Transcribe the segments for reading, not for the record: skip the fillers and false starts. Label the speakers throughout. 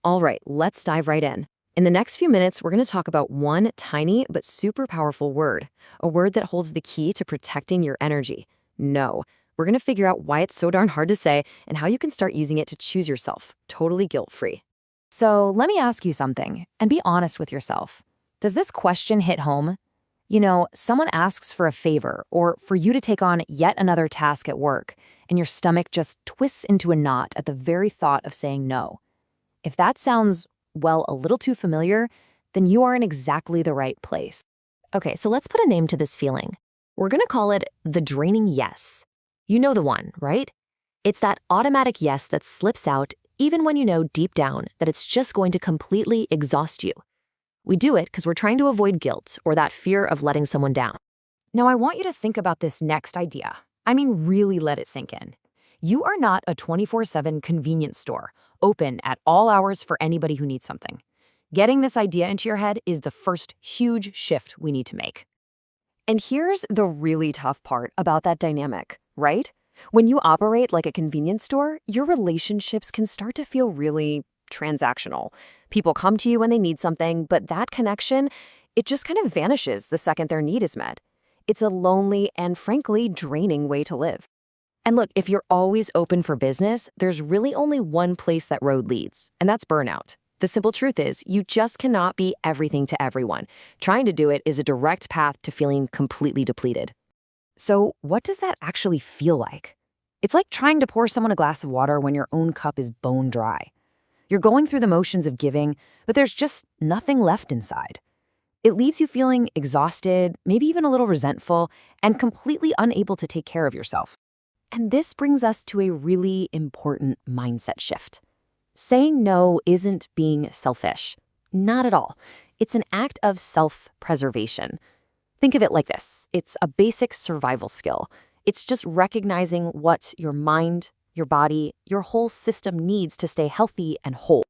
Speaker 1: All right, let's dive right in. In the next few minutes, we're going to talk about one tiny but super powerful word, a word that holds the key to protecting your energy. No. We're going to figure out why it's so darn hard to say and how you can start using it to choose yourself, totally guilt-free.
Speaker 2: So let me ask you something, and be honest with yourself. Does this question hit home? Someone asks for a favor or for you to take on yet another task at work, and your stomach just twists into a knot at the very thought of saying no. If that sounds, well, a little too familiar, then you are in exactly the right place. Okay, so let's put a name to this feeling. We're gonna call it the draining yes. You know the one, right? It's that automatic yes that slips out even when you know deep down that it's just going to completely exhaust you. We do it because we're trying to avoid guilt or that fear of letting someone down. Now, I want you to think about this next idea. I mean, really let it sink in. You are not a 24/7 convenience store, open at all hours for anybody who needs something. Getting this idea into your head is the first huge shift we need to make. And here's the really tough part about that dynamic, right? When you operate like a convenience store, your relationships can start to feel really transactional. People come to you when they need something, but that connection, it just kind of vanishes the second their need is met. It's a lonely and frankly draining way to live. And look, if you're always open for business, there's really only one place that road leads, and that's burnout. The simple truth is, you just cannot be everything to everyone. Trying to do it is a direct path to feeling completely depleted. So what does that actually feel like? It's like trying to pour someone a glass of water when your own cup is bone dry. You're going through the motions of giving, but there's just nothing left inside. It leaves you feeling exhausted, maybe even a little resentful, and completely unable to take care of yourself. And this brings us to a really important mindset shift. Saying no isn't being selfish. Not at all. It's an act of self-preservation. Think of it like this. It's a basic survival skill. It's just recognizing what your mind, your body, your whole system needs to stay healthy and whole.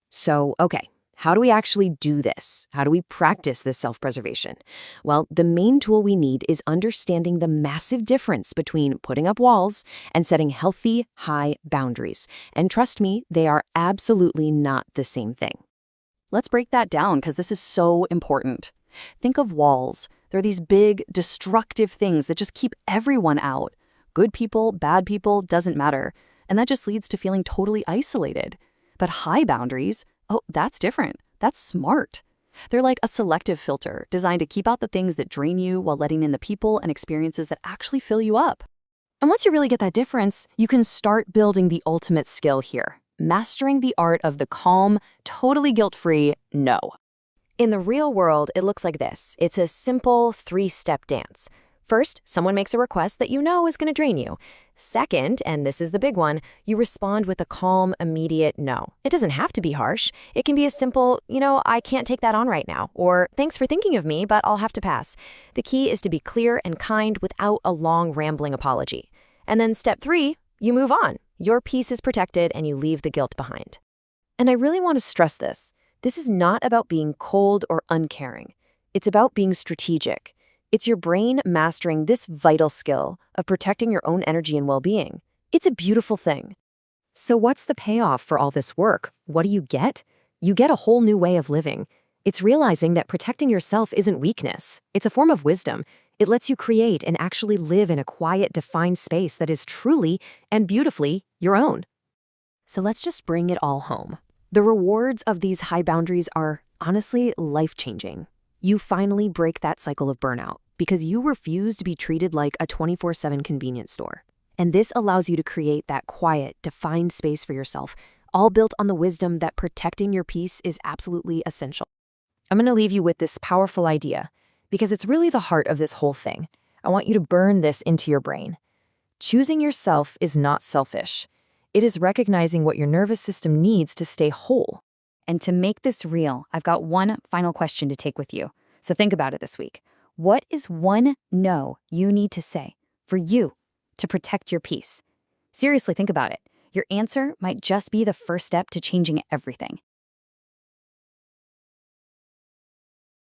Speaker 2: So, okay, how do we actually do this? How do we practice this self-preservation? Well, the main tool we need is understanding the massive difference between putting up walls and setting healthy, high boundaries. And trust me, they are absolutely not the same thing. Let's break that down because this is so important. Think of walls. They're these big, destructive things that just keep everyone out. Good people, bad people, doesn't matter. And that just leads to feeling totally isolated. But high boundaries, oh, that's different. That's smart. They're like a selective filter designed to keep out the things that drain you while letting in the people and experiences that actually fill you up. And once you really get that difference, you can start building the ultimate skill here, mastering the art of the calm, totally guilt-free no. In the real world, it looks like this. It's a simple 3-step dance. First, someone makes a request that you know is going to drain you. Second, and this is the big one, you respond with a calm, immediate no. It doesn't have to be harsh. It can be a simple, I can't take that on right now, or thanks for thinking of me, but I'll have to pass. The key is to be clear and kind without a long, rambling apology. And then step 3, you move on. Your peace is protected and you leave the guilt behind. And I really want to stress this. This is not about being cold or uncaring. It's about being strategic. It's your brain mastering this vital skill of protecting your own energy and well-being. It's a beautiful thing. So what's the payoff for all this work? What do you get? You get a whole new way of living. It's realizing that protecting yourself isn't weakness. It's a form of wisdom. It lets you create and actually live in a quiet, defined space that is truly and beautifully your own. So let's just bring it all home. The rewards of these high boundaries are honestly life-changing. You finally break that cycle of burnout because you refuse to be treated like a 24/7 convenience store. And this allows you to create that quiet, defined space for yourself, all built on the wisdom that protecting your peace is absolutely essential. I'm going to leave you with this powerful idea because it's really the heart of this whole thing. I want you to burn this into your brain. Choosing yourself is not selfish. It is recognizing what your nervous system needs to stay whole. And to make this real, I've got one final question to take with you. So think about it this week. What is one no you need to say for you to protect your peace? Seriously, think about it. Your answer might just be the first step to changing everything.